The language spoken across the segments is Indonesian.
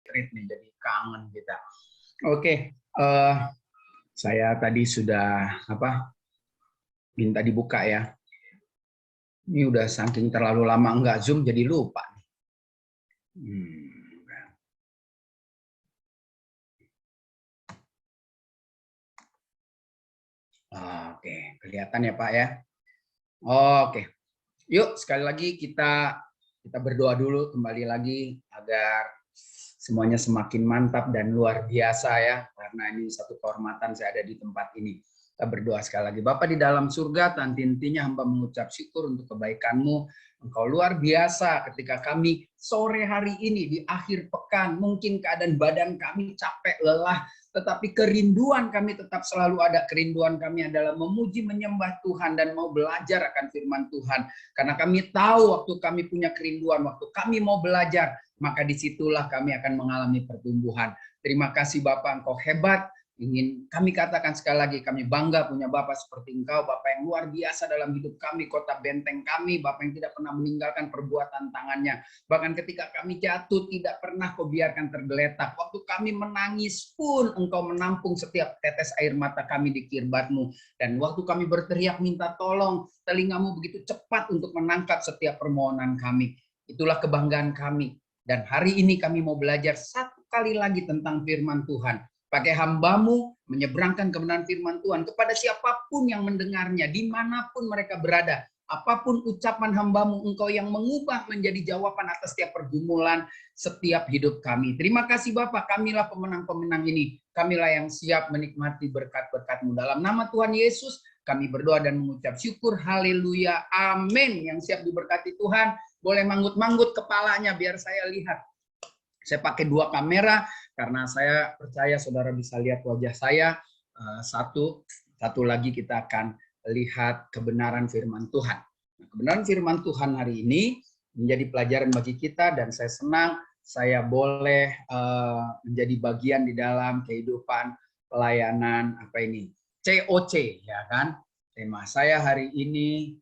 retreat nih, jadi kangen kita. Oke, saya tadi sudah minta dibuka ya. Ini udah saking terlalu lama enggak Zoom jadi lupa. Oke, kelihatan ya Pak ya. Oke, yuk sekali lagi kita berdoa dulu kembali lagi agar semuanya semakin mantap dan luar biasa ya, karena ini satu kehormatan saya ada di tempat ini. Kita berdoa sekali lagi. Bapa di dalam surga, tanti-intinya hamba mengucap syukur untuk kebaikan-Mu. Engkau luar biasa ketika kami sore hari ini di akhir pekan, mungkin keadaan badan kami capek, lelah, tetapi kerinduan kami tetap selalu ada. Kerinduan kami adalah memuji, menyembah Tuhan dan mau belajar akan firman Tuhan. Karena kami tahu waktu kami punya kerinduan, waktu kami mau belajar, maka disitulah kami akan mengalami pertumbuhan. Terima kasih Bapak, Engkau hebat. Ingin kami katakan sekali lagi, kami bangga punya Bapak seperti Engkau, Bapak yang luar biasa dalam hidup kami, kota benteng kami, Bapak yang tidak pernah meninggalkan perbuatan tangannya. Bahkan ketika kami jatuh, tidak pernah Kau biarkan tergeletak. Waktu kami menangis pun, Engkau menampung setiap tetes air mata kami di kirbat-Mu. Dan waktu kami berteriak minta tolong, telinga-Mu begitu cepat untuk menangkap setiap permohonan kami. Itulah kebanggaan kami. Dan hari ini kami mau belajar satu kali lagi tentang firman Tuhan. Pakai hamba-Mu menyeberangkan kebenaran firman Tuhan kepada siapapun yang mendengarnya, dimanapun mereka berada. Apapun ucapan hamba-Mu, Engkau yang mengubah menjadi jawaban atas setiap pergumulan setiap hidup kami. Terima kasih Bapak, kamilah pemenang-pemenang ini. Kamilah yang siap menikmati berkat-berkat-Mu. Dalam nama Tuhan Yesus, kami berdoa dan mengucap syukur. Haleluya. Amin. Yang siap diberkati Tuhan, boleh manggut-manggut kepalanya biar saya lihat. Saya pakai dua kamera karena saya percaya saudara bisa lihat wajah saya. Satu lagi kita akan lihat kebenaran firman Tuhan. Nah, kebenaran firman Tuhan hari ini menjadi pelajaran bagi kita dan saya senang saya boleh menjadi bagian di dalam kehidupan pelayanan COC ya kan. Tema saya hari ini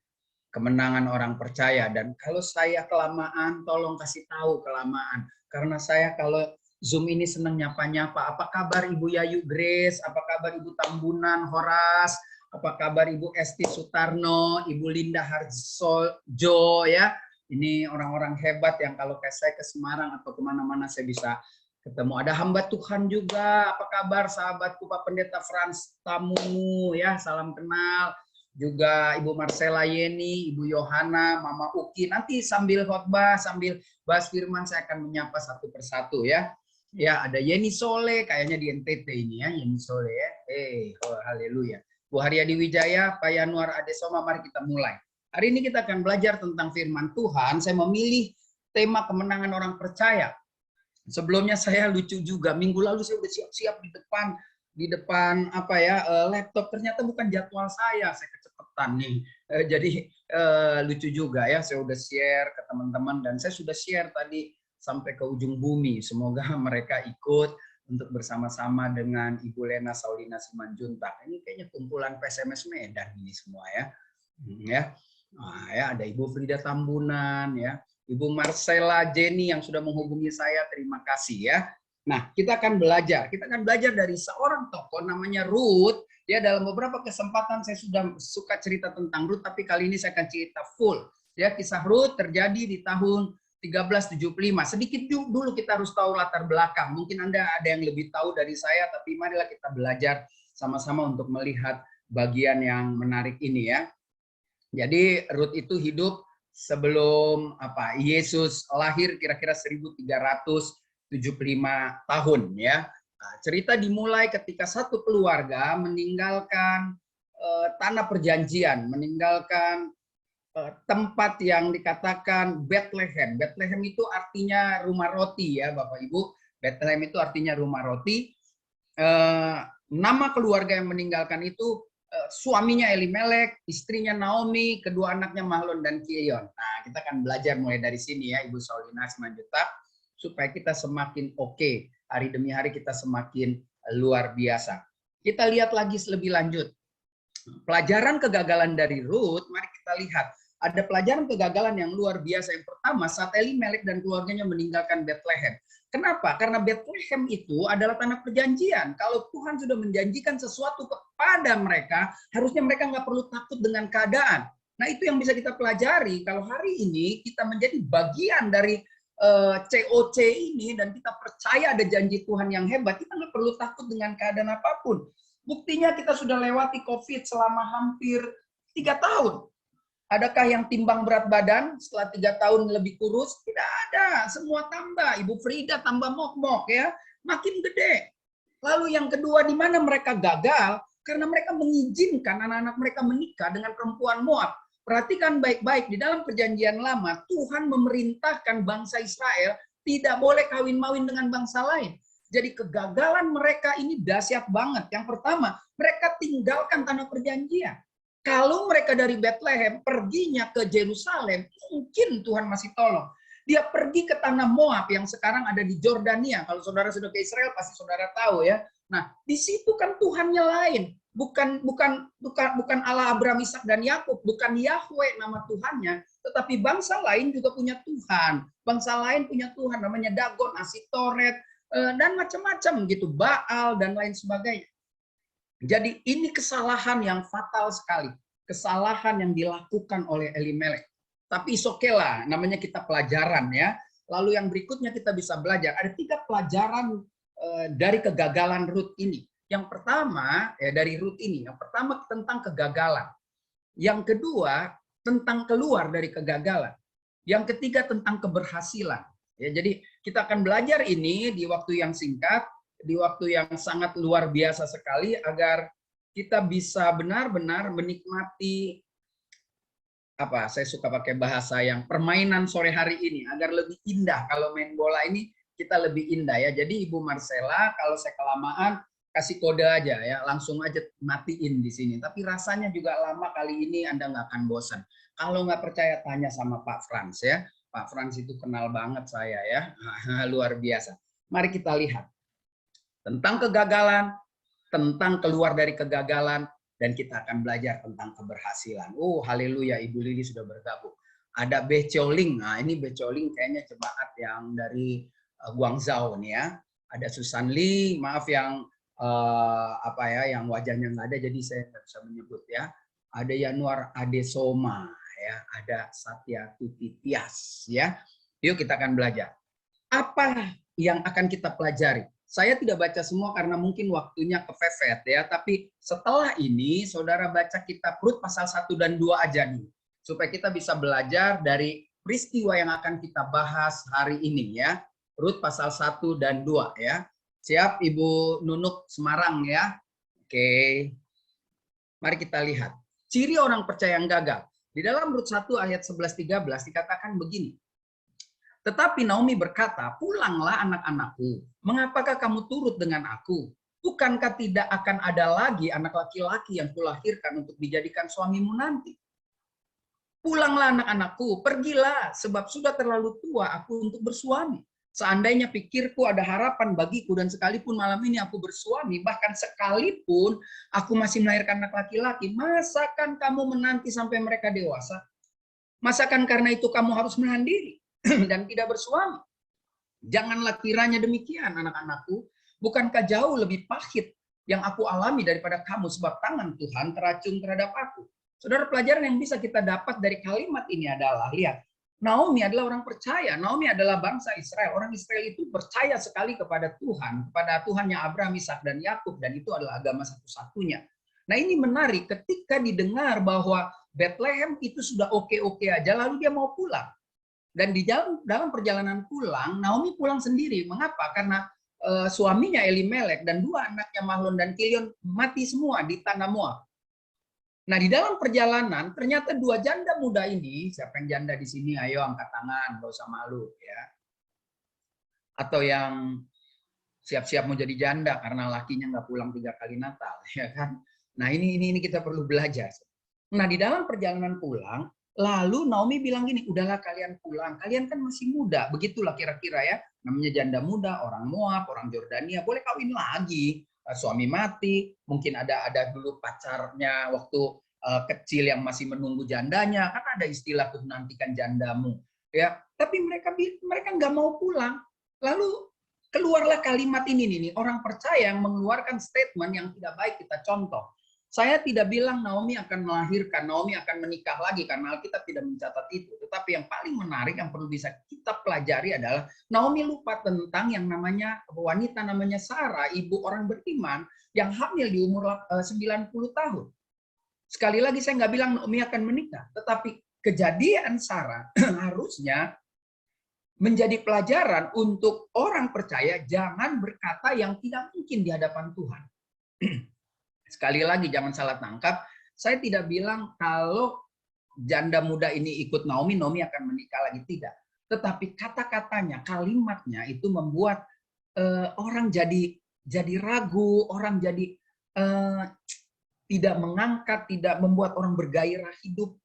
kemenangan orang percaya, dan kalau saya kelamaan tolong kasih tahu kelamaan. Karena saya kalau Zoom ini senang nyapa-nyapa. Apa kabar Ibu Yayu Grace? Apa kabar Ibu Tambunan Horas? Apa kabar Ibu Esti Sutarno? Ibu Linda Harsojo ya. Ini orang-orang hebat yang kalau saya ke Semarang atau kemana-mana saya bisa ketemu. Ada hamba Tuhan juga. Apa kabar sahabatku Pak Pendeta Frans Tamu ya. Salam kenal. Juga Ibu Marcella Yeni, Ibu Yohana, Mama Uki. Nanti sambil khotbah, sambil bahas firman saya akan menyapa satu persatu ya. Ya, ada Yeni Sole, kayaknya di NTT ini ya, Yeni Sole ya. Haleluya. Bu Haryadi Wijaya, Pak Yanuar Adesoma, mari kita mulai. Hari ini kita akan belajar tentang firman Tuhan. Saya memilih tema kemenangan orang percaya. Sebelumnya saya lucu juga, minggu lalu saya udah siap-siap di depan laptop, ternyata bukan jadwal saya kecepatan nih. Jadi lucu juga ya, saya udah share ke teman-teman dan saya sudah share tadi sampai ke ujung bumi. Semoga mereka ikut untuk bersama-sama dengan Ibu Lena Saulina Simanjuntak. Ini kayaknya kumpulan PSMS Medan ini semua ya. Nah, ya ada Ibu Frida Tambunan ya, Ibu Marcella Jenny yang sudah menghubungi saya, terima kasih ya. Nah, kita akan belajar dari seorang tokoh namanya Ruth. Ya, dalam beberapa kesempatan saya sudah suka cerita tentang Ruth, tapi kali ini saya akan cerita full. Ya, kisah Ruth terjadi di tahun 1375. Sedikit dulu kita harus tahu latar belakang. Mungkin Anda ada yang lebih tahu dari saya, tapi marilah kita belajar sama-sama untuk melihat bagian yang menarik ini ya. Jadi Ruth itu hidup sebelum Yesus lahir kira-kira 1375 tahun ya. Nah, cerita dimulai ketika satu keluarga meninggalkan tanah perjanjian, meninggalkan tempat yang dikatakan Bethlehem. Bethlehem itu artinya rumah roti ya Bapak Ibu. Bethlehem itu artinya rumah roti. Nama keluarga yang meninggalkan itu suaminya Elimelek, istrinya Naomi, kedua anaknya Mahlon dan Kilion. Nah, kita akan belajar mulai dari sini ya Ibu Saulina Simanjuntak, supaya kita semakin oke. Hari demi hari kita semakin luar biasa. Kita lihat lagi lebih lanjut. Pelajaran kegagalan dari Ruth, mari kita lihat. Ada pelajaran kegagalan yang luar biasa. Yang pertama, saat Elimelek dan keluarganya meninggalkan Bethlehem. Kenapa? Karena Bethlehem itu adalah tanah perjanjian. Kalau Tuhan sudah menjanjikan sesuatu kepada mereka, harusnya mereka nggak perlu takut dengan keadaan. Nah, itu yang bisa kita pelajari. Kalau hari ini kita menjadi bagian dari COC ini dan kita percaya ada janji Tuhan yang hebat, kita nggak perlu takut dengan keadaan apapun. Buktinya kita sudah lewati COVID selama hampir 3 tahun. Adakah yang timbang berat badan setelah 3 tahun lebih kurus? Tidak ada, semua tambah. Ibu Frida tambah mok-mok ya, makin gede. Lalu yang kedua, di mana mereka gagal? Karena mereka mengizinkan anak-anak mereka menikah dengan perempuan Moab. Perhatikan baik-baik, di dalam perjanjian lama, Tuhan memerintahkan bangsa Israel tidak boleh kawin-mawin dengan bangsa lain. Jadi kegagalan mereka ini dahsyat banget. Yang pertama, mereka tinggalkan tanah perjanjian. Kalau mereka dari Bethlehem perginya ke Yerusalem, mungkin Tuhan masih tolong. Dia pergi ke tanah Moab yang sekarang ada di Jordania. Kalau saudara sudah ke Israel pasti saudara tahu ya. Nah, di situ kan Tuhannya lain. Bukan Allah Abraham, Ishak dan Yakub, bukan Yahweh nama Tuhannya, tetapi bangsa lain juga punya Tuhan. Bangsa lain punya Tuhan namanya Dagon, Asitoret, dan macam-macam gitu, Baal dan lain sebagainya. Jadi ini kesalahan yang fatal sekali. Kesalahan yang dilakukan oleh Elimelek. Tapi lah, namanya kita pelajaran ya. Lalu yang berikutnya kita bisa belajar. Ada 3 pelajaran dari kegagalan Rut ini. Yang pertama dari Rut ini. Yang pertama tentang kegagalan. Yang kedua tentang keluar dari kegagalan. Yang ketiga tentang keberhasilan. Ya, jadi kita akan belajar ini di waktu yang singkat, di waktu yang sangat luar biasa sekali agar kita bisa benar-benar menikmati saya suka pakai bahasa yang permainan sore hari ini agar lebih indah. Kalau main bola ini kita lebih indah ya. Jadi Ibu Marcella kalau saya kelamaan kasih kode aja ya, langsung aja matiin di sini. Tapi rasanya juga lama kali ini Anda nggak akan bosan. Kalau nggak percaya tanya sama Pak Frans ya. Pak Frans itu kenal banget saya ya, luar biasa. Mari kita lihat. Tentang kegagalan, tentang keluar dari kegagalan, dan kita akan belajar tentang keberhasilan. Oh, haleluya, Ibu Lili sudah bergabung. Ada Becholing, nah ini Becholing kayaknya jemaat yang dari Guangzhou nih ya. Ada Susan Lee, maaf yang yang wajahnya nggak ada, jadi saya nggak bisa menyebut ya. Ada Yanuar Adesoma, ya. Ada Satya Tutitias, ya. Yuk kita akan belajar. Apa yang akan kita pelajari? Saya tidak baca semua karena mungkin waktunya kepepet ya, tapi setelah ini saudara baca kitab Rut pasal 1 dan 2 aja nih, supaya kita bisa belajar dari peristiwa yang akan kita bahas hari ini ya. Rut pasal 1 dan 2 ya. Siap Ibu Nunuk Semarang ya. Oke. Mari kita lihat. Ciri orang percaya yang gagal. Di dalam Rut 1 ayat 11-13 dikatakan begini. Tetapi Naomi berkata, pulanglah anak-anakku. Mengapakah kamu turut dengan aku? Bukankah tidak akan ada lagi anak laki-laki yang kulahirkan untuk dijadikan suamimu nanti? Pulanglah anak-anakku, pergilah, sebab sudah terlalu tua aku untuk bersuami. Seandainya pikirku ada harapan bagiku dan sekalipun malam ini aku bersuami, bahkan sekalipun aku masih melahirkan anak laki-laki, masakan kamu menanti sampai mereka dewasa? Masakan karena itu kamu harus menahan diri dan tidak bersuami? Janganlah kiranya demikian, anak-anakku. Bukankah jauh lebih pahit yang aku alami daripada kamu, sebab tangan Tuhan teracung terhadap aku? Saudara, pelajaran yang bisa kita dapat dari kalimat ini adalah, lihat, Naomi adalah orang percaya. Naomi adalah bangsa Israel. Orang Israel itu percaya sekali kepada Tuhan, kepada Tuhannya Abraham, Ishak dan Yakub, dan itu adalah agama satu-satunya. Nah, ini menarik ketika didengar bahwa Bethlehem itu sudah oke-oke aja, lalu dia mau pulang. Dan di dalam perjalanan pulang, Naomi pulang sendiri. Mengapa? Karena suaminya Elimelek dan 2 anaknya Mahlon dan Kilion mati semua di tanah Moab. Nah, di dalam perjalanan ternyata 2 janda muda ini, siapa yang janda di sini? Ayo angkat tangan, nggak usah malu ya. Atau yang siap-siap mau jadi janda karena lakinya nggak pulang 3 kali Natal, ya kan? Nah, ini kita perlu belajar. Nah, di dalam perjalanan pulang, lalu Naomi bilang gini, udahlah kalian pulang, kalian kan masih muda, begitulah kira-kira ya. Namanya janda muda, orang Moab, orang Jordania, boleh kawin lagi. Suami mati, mungkin ada dulu pacarnya waktu kecil yang masih menunggu jandanya, kan ada istilah tuh nantikan jandamu, ya. Tapi mereka nggak mau pulang. Lalu keluarlah kalimat ini nih, orang percaya yang mengeluarkan statement yang tidak baik kita contoh. Saya tidak bilang Naomi akan melahirkan, Naomi akan menikah lagi karena Alkitab tidak mencatat itu. Tetapi yang paling menarik yang perlu bisa kita pelajari adalah Naomi lupa tentang yang namanya wanita namanya Sarah, ibu orang beriman yang hamil di umur 90 tahun. Sekali lagi saya nggak bilang Naomi akan menikah, tetapi kejadian Sarah harusnya menjadi pelajaran untuk orang percaya jangan berkata yang tidak mungkin di hadapan Tuhan. Sekali lagi jangan salah tangkap, saya tidak bilang kalau janda muda ini ikut Naomi, Naomi akan menikah lagi, tidak. Tetapi kata-katanya, kalimatnya itu membuat orang jadi ragu, orang jadi tidak mengangkat, tidak membuat orang bergairah hidup.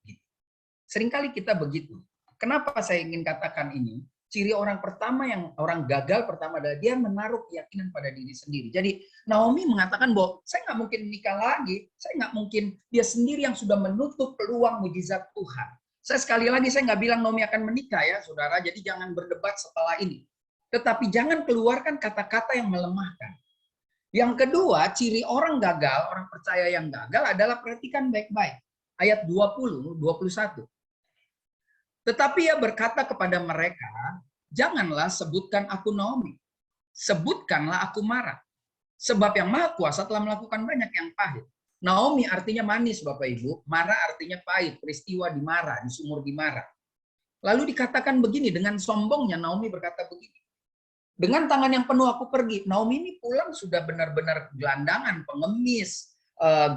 Seringkali kita begitu. Kenapa saya ingin katakan ini? Ciri orang pertama yang orang gagal pertama adalah dia menaruh keyakinan pada diri sendiri. Jadi Naomi mengatakan bahwa saya nggak mungkin nikah lagi, saya nggak mungkin, dia sendiri yang sudah menutup peluang mujizat Tuhan. Saya sekali lagi saya nggak bilang Naomi akan menikah ya saudara, jadi jangan berdebat setelah ini. Tetapi jangan keluarkan kata-kata yang melemahkan. Yang kedua, ciri orang gagal, orang percaya yang gagal adalah perhatikan baik-baik. Ayat 20, 21. Tetapi ia berkata kepada mereka, janganlah sebutkan aku Naomi, sebutkanlah aku Mara. Sebab yang Maha Kuasa telah melakukan banyak yang pahit. Naomi artinya manis Bapak Ibu, Mara artinya pahit, peristiwa di Mara, di sumur di Mara. Lalu dikatakan begini, dengan sombongnya Naomi berkata begini, dengan tangan yang penuh aku pergi. Naomi ini pulang sudah benar-benar gelandangan, pengemis,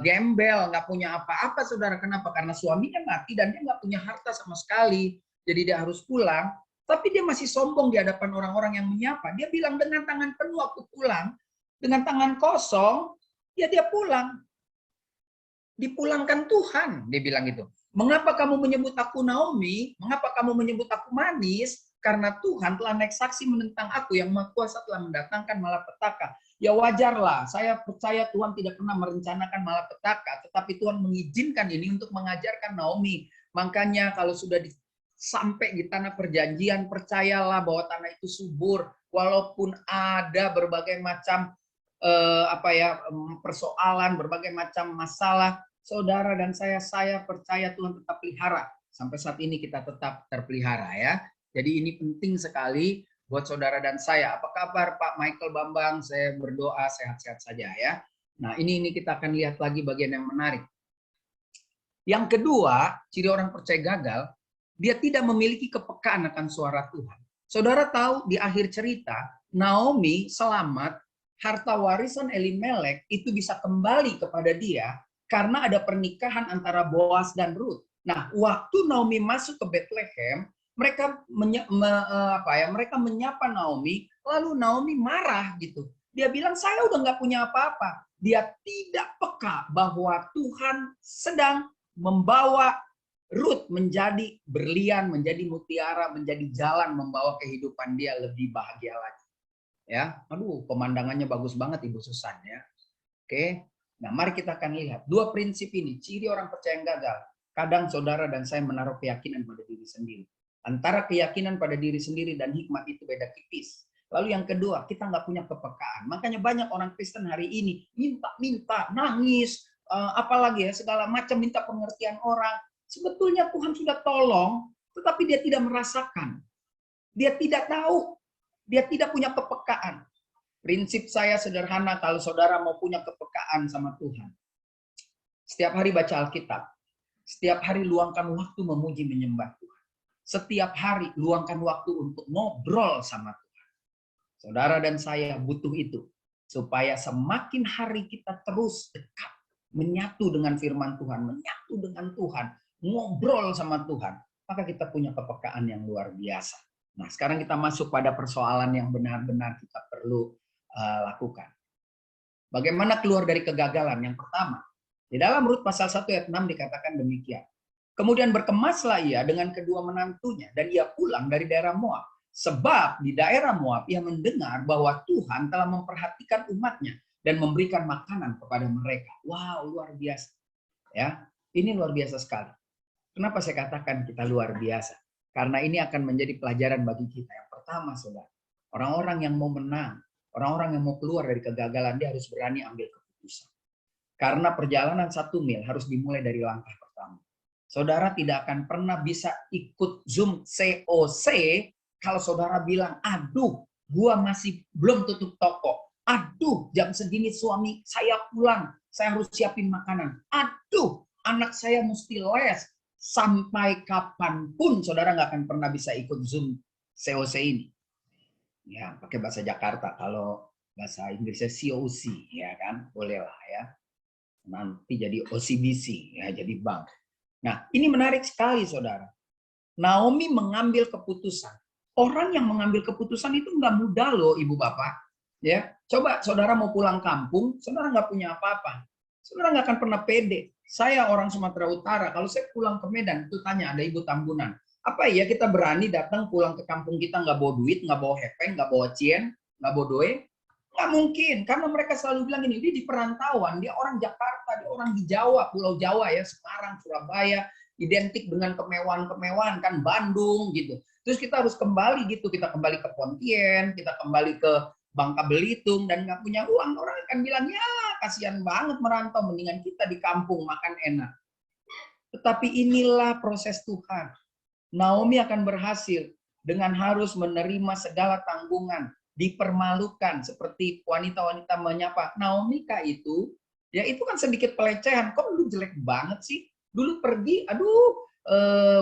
gembel, nggak punya apa-apa saudara. Kenapa? Karena suaminya mati dan dia nggak punya harta sama sekali. Jadi dia harus pulang. Tapi dia masih sombong di hadapan orang-orang yang menyapa. Dia bilang dengan tangan penuh aku pulang. Dengan tangan kosong, ya dia pulang. Dipulangkan Tuhan, dia bilang gitu. Mengapa kamu menyebut aku Naomi? Mengapa kamu menyebut aku manis? Karena Tuhan telah naik saksi menentang aku, yang Maha Kuasa telah mendatangkan malapetaka. Ya wajarlah, saya percaya Tuhan tidak pernah merencanakan malapetaka, tetapi Tuhan mengizinkan ini untuk mengajarkan Naomi. Makanya kalau sudah sampai di tanah perjanjian, percayalah bahwa tanah itu subur, walaupun ada berbagai macam persoalan, berbagai macam masalah, saudara dan saya percaya Tuhan tetap pelihara. Sampai saat ini kita tetap terpelihara ya. Jadi ini penting sekali buat saudara dan saya. Apa kabar Pak Michael Bambang? Saya berdoa sehat-sehat saja ya. Nah ini kita akan lihat lagi bagian yang menarik. Yang kedua, ciri orang percaya gagal, dia tidak memiliki kepekaan akan suara Tuhan. Saudara tahu di akhir cerita, Naomi selamat, harta warisan Elimelek itu bisa kembali kepada dia karena ada pernikahan antara Boas dan Ruth. Nah, waktu Naomi masuk ke Bethlehem, mereka mereka menyapa Naomi, lalu Naomi marah gitu. Dia bilang, saya udah nggak punya apa-apa. Dia tidak peka bahwa Tuhan sedang membawa Ruth menjadi berlian, menjadi mutiara, menjadi jalan membawa kehidupan dia lebih bahagia lagi. Ya, aduh, pemandangannya bagus banget Ibu Susan ya. Oke, nah mari kita akan lihat dua prinsip ini, ciri orang percaya yang gagal. Kadang saudara dan saya menaruh keyakinan pada diri sendiri. Antara keyakinan pada diri sendiri dan hikmat itu beda tipis. Lalu yang kedua, kita nggak punya kepekaan. Makanya banyak orang Kristen hari ini minta, nangis, apalagi ya segala macam minta pengertian orang. Sebetulnya Tuhan sudah tolong, tetapi dia tidak merasakan. Dia tidak tahu. Dia tidak punya kepekaan. Prinsip saya sederhana kalau saudara mau punya kepekaan sama Tuhan. Setiap hari baca Alkitab. Setiap hari luangkan waktu memuji menyembah Tuhan. Setiap hari luangkan waktu untuk ngobrol sama Tuhan. Saudara dan saya butuh itu. Supaya semakin hari kita terus dekat. Menyatu dengan firman Tuhan. Menyatu dengan Tuhan. Ngobrol sama Tuhan. Maka kita punya kepekaan yang luar biasa. Nah, sekarang kita masuk pada persoalan yang benar-benar kita perlu lakukan. Bagaimana keluar dari kegagalan? Yang pertama, di dalam Rut pasal 1 ayat 6 dikatakan demikian. Kemudian berkemaslah ia dengan kedua menantunya dan ia pulang dari daerah Moab. Sebab di daerah Moab ia mendengar bahwa Tuhan telah memperhatikan umatnya dan memberikan makanan kepada mereka. Wow, luar biasa. Ya, ini luar biasa sekali. Kenapa saya katakan kita luar biasa? Karena ini akan menjadi pelajaran bagi kita. Yang pertama, saudara, Orang-orang yang mau menang, orang-orang yang mau keluar dari kegagalan, dia harus berani ambil keputusan. Karena perjalanan 1 mil harus dimulai dari langkah pertama. Saudara tidak akan pernah bisa ikut Zoom COC kalau saudara bilang, aduh, gua masih belum tutup toko. Aduh, jam segini suami saya pulang, saya harus siapin makanan. Aduh, anak saya mesti les. Sampai kapanpun saudara nggak akan pernah bisa ikut Zoom COC ini. Ya, pakai bahasa Jakarta. Kalau bahasa Inggrisnya COC, ya kan, bolehlah ya. Nanti jadi OCBC, ya jadi bank. Nah, ini menarik sekali, saudara. Naomi mengambil keputusan. Orang yang mengambil keputusan itu nggak mudah loh, ibu bapak. Ya, coba saudara mau pulang kampung, saudara nggak punya apa-apa. Saudara nggak akan pernah pede. Saya orang Sumatera Utara, kalau saya pulang ke Medan, itu tanya ada ibu Tambunan. Apa ya kita berani datang pulang ke kampung kita nggak bawa duit, nggak bawa hepeng, nggak bawa cien, nggak bawa doe? Nggak mungkin, karena mereka selalu bilang ini, dia di perantauan, dia orang Jakarta, dia orang di Jawa, Pulau Jawa ya, Semarang, Surabaya, identik dengan kemewahan-kemewahan kan, Bandung gitu. Terus kita harus kembali gitu, kita kembali ke Pontien, kita kembali ke Bangka Belitung dan nggak punya uang, orang akan bilang ya kasihan banget merantau, mendingan kita di kampung makan enak. Tetapi inilah proses Tuhan. Naomi akan berhasil dengan harus menerima segala tanggungan, dipermalukan seperti wanita-wanita menyapa Naomi kah itu? Ya itu kan sedikit pelecehan. Kok lu jelek banget sih? Dulu pergi, aduh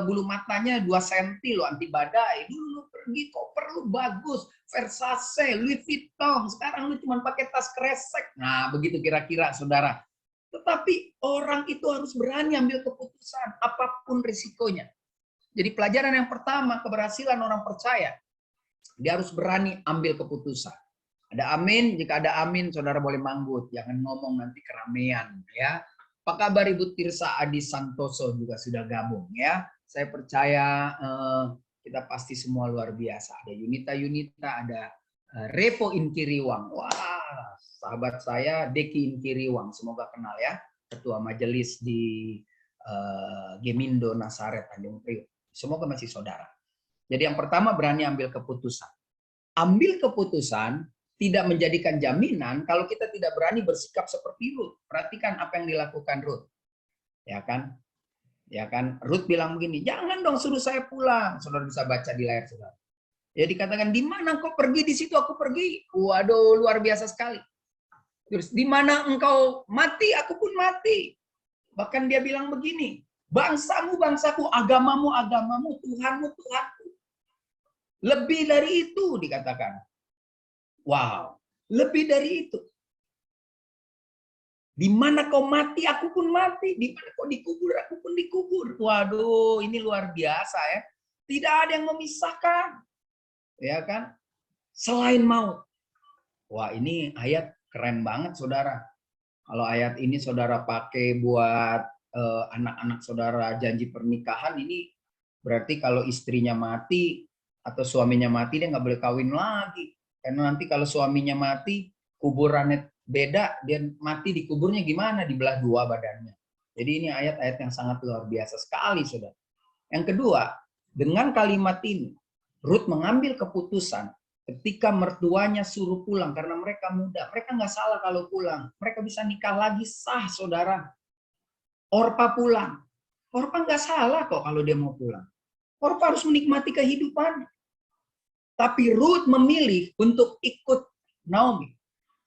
bulu matanya 2 senti loh anti badai. Dulu pergi kok perlu bagus, Versace, Louis Vuitton. Sekarang lu cuma pakai tas kresek. Nah begitu kira-kira saudara. Tetapi orang itu harus berani ambil keputusan apapun risikonya. Jadi pelajaran yang pertama, keberhasilan orang percaya, dia harus berani ambil keputusan. Ada amin, jika ada amin, saudara boleh manggut. Jangan ngomong nanti keramaian. Ya. Apa kabar Ibu Tirsa Adi Santoso juga sudah gabung ya. Saya percaya kita pasti semua luar biasa. Ada Yunita, ada Repo Inkiriwang. Wah, sahabat saya Deki Inkiriwang. Semoga kenal ya. Ketua majelis di Gemindo Nasaret Tanjung Priok. Semoga masih saudara. Jadi yang pertama berani ambil keputusan. Ambil keputusan tidak menjadikan jaminan kalau kita tidak berani bersikap seperti Ruth. Perhatikan apa yang dilakukan Ruth. Ya kan? Ya kan? Ruth bilang begini, "Jangan dong suruh saya pulang." Saudara bisa baca di layar saudara. Ya dikatakan, "Di mana kau pergi, di situ aku pergi." Waduh, luar biasa sekali. Terus, "Di mana engkau mati, aku pun mati." Bahkan dia bilang begini, "Bangsamu bangsaku, agamamu agamamu, Tuhanmu Tuhanku." Lebih dari itu dikatakan. Wow, lebih dari itu. Di mana kau mati, aku pun mati. Di mana kau dikubur, aku pun dikubur. Waduh, ini luar biasa ya. Tidak ada yang memisahkan. Ya kan? Selain maut. Wah, ini ayat keren banget, saudara. Kalau ayat ini saudara pakai buat anak-anak saudara janji pernikahan, ini berarti kalau istrinya mati atau suaminya mati, dia nggak boleh kawin lagi. Karena nanti kalau suaminya mati, kuburannya beda, dia mati dikuburnya gimana? Dibelah 2 badannya. Jadi ini ayat-ayat yang sangat luar biasa sekali, saudara. Yang kedua, dengan kalimat ini, Ruth mengambil keputusan ketika mertuanya suruh pulang karena mereka muda. Mereka nggak salah kalau pulang. Mereka bisa nikah lagi sah, saudara. Orpa pulang. Orpa nggak salah kok kalau dia mau pulang. Orpa harus menikmati kehidupan. Tapi Ruth memilih untuk ikut Naomi.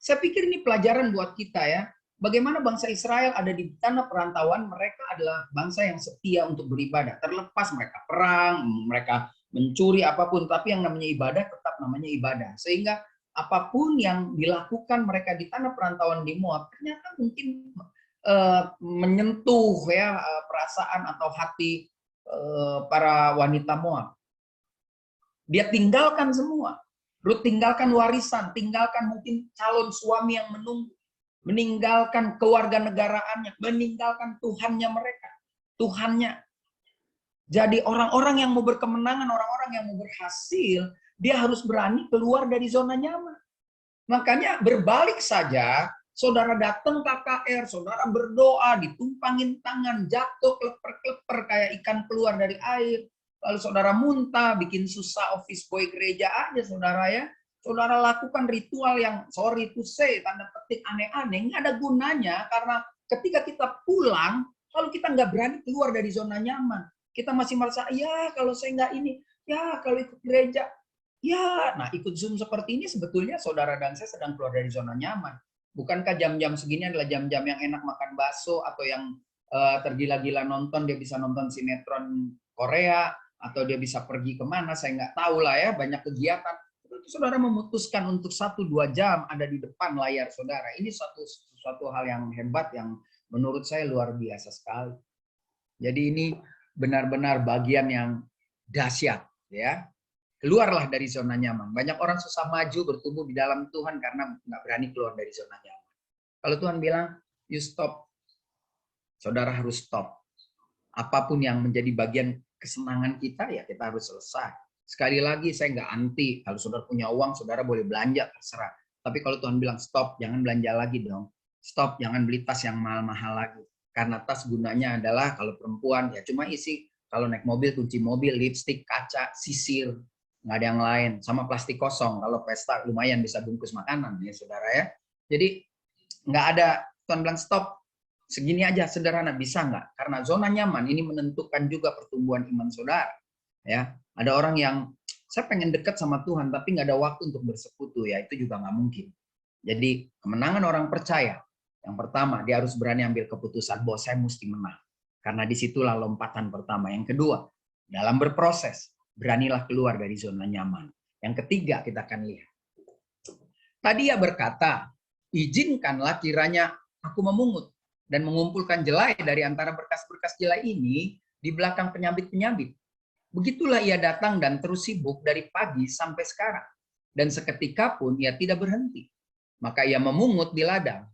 Saya pikir ini pelajaran buat kita ya. Bagaimana bangsa Israel ada di tanah perantauan, mereka adalah bangsa yang setia untuk beribadah. Terlepas mereka perang, mereka mencuri apapun, tapi yang namanya ibadah tetap namanya ibadah. Sehingga apapun yang dilakukan mereka di tanah perantauan di Moab, ternyata mungkin menyentuh ya perasaan atau hati para wanita Moab. Dia tinggalkan semua. Ruth tinggalkan warisan, tinggalkan mungkin calon suami yang menunggu, meninggalkan kewarganegaraannya, meninggalkan Tuhannya mereka, Tuhannya. Jadi orang-orang yang mau berkemenangan, orang-orang yang mau berhasil, dia harus berani keluar dari zona nyaman. Makanya berbalik saja, saudara datang KKR, saudara berdoa, ditumpangin tangan, jatuh kleper-kleper kayak ikan keluar dari air. Lalu saudara muntah, bikin susah office boy gereja aja saudara ya. saudara lakukan ritual yang sorry to say, tanda petik aneh-aneh, nggak ada gunanya karena ketika kita pulang, lalu kita nggak berani keluar dari zona nyaman. Kita masih merasa, ya kalau saya nggak ini, ya kalau ikut gereja, ya. Nah ikut Zoom seperti ini sebetulnya saudara dan saya sedang keluar dari zona nyaman. Bukankah jam-jam segini adalah jam-jam yang enak makan bakso atau yang tergila-gila nonton, dia bisa nonton sinetron Korea, atau dia bisa pergi kemana, saya nggak tahu lah ya, banyak kegiatan. Saudara memutuskan untuk 1-2 jam ada di depan layar saudara. Ini suatu hal yang hebat yang menurut saya luar biasa sekali. Jadi ini benar-benar bagian yang dahsyat ya. Keluarlah dari zona nyaman. Banyak orang susah maju bertumbuh di dalam Tuhan karena nggak berani keluar dari zona nyaman. Kalau Tuhan bilang, you stop, saudara harus stop. Apapun yang menjadi bagian kesenangan kita, ya kita harus selesai. Sekali lagi, saya nggak anti. Kalau saudara punya uang, saudara boleh belanja, terserah. Tapi kalau Tuhan bilang stop, jangan belanja lagi dong. Stop, jangan beli tas yang mahal-mahal lagi. Karena tas gunanya adalah kalau perempuan, ya cuma isi. Kalau naik mobil, kunci mobil, lipstik, kaca, sisir. Nggak ada yang lain. Sama plastik kosong. Kalau pesta lumayan bisa bungkus makanan, ya saudara ya. Jadi nggak ada. Tuhan bilang stop. Segini aja sederhana, bisa nggak? Karena zona nyaman ini menentukan juga pertumbuhan iman saudara. Ya, ada orang yang saya pengen dekat sama Tuhan tapi nggak ada waktu untuk bersekutu, ya itu juga nggak mungkin. Jadi kemenangan orang percaya, yang pertama dia harus berani ambil keputusan bahwa saya mesti menang, karena disitulah lompatan pertama. Yang kedua, dalam berproses beranilah keluar dari zona nyaman. Yang ketiga kita akan lihat. Tadi ia berkata, izinkanlah kiranya aku memungut dan mengumpulkan jelai dari antara berkas-berkas jelai ini di belakang penyabit-penyabit. Begitulah ia datang dan terus sibuk dari pagi sampai sekarang. Dan seketika pun ia tidak berhenti. Maka ia memungut di ladang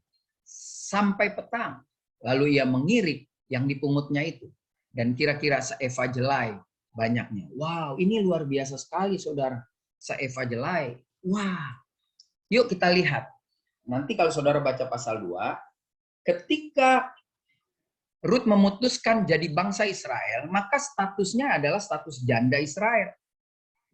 sampai petang. Lalu ia mengirik yang dipungutnya itu. Dan kira-kira seeva jelai banyaknya. Wow, ini luar biasa sekali saudara. Seeva jelai. Wah, yuk kita lihat. Nanti kalau saudara baca pasal 2, ketika Rut memutuskan jadi bangsa Israel, maka statusnya adalah status janda Israel.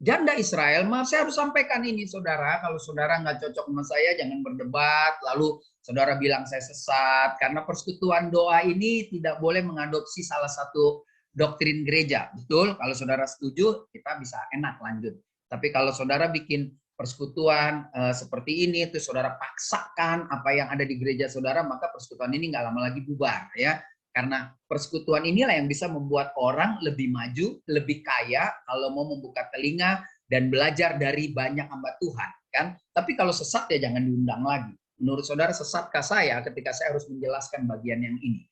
Janda Israel, maaf saya harus sampaikan ini saudara, kalau saudara nggak cocok sama saya jangan berdebat, lalu saudara bilang saya sesat, karena persekutuan doa ini tidak boleh mengadopsi salah satu doktrin gereja. Betul, kalau saudara setuju kita bisa enak lanjut. Tapi kalau saudara bikin persekutuan seperti ini, itu saudara paksakan apa yang ada di gereja saudara, maka persekutuan ini nggak lama lagi bubar ya. Karena persekutuan inilah yang bisa membuat orang lebih maju, lebih kaya kalau mau membuka telinga dan belajar dari banyak hamba Tuhan, kan? Tapi kalau sesat ya jangan diundang lagi. Menurut saudara sesatkah saya ketika saya harus menjelaskan bagian yang ini?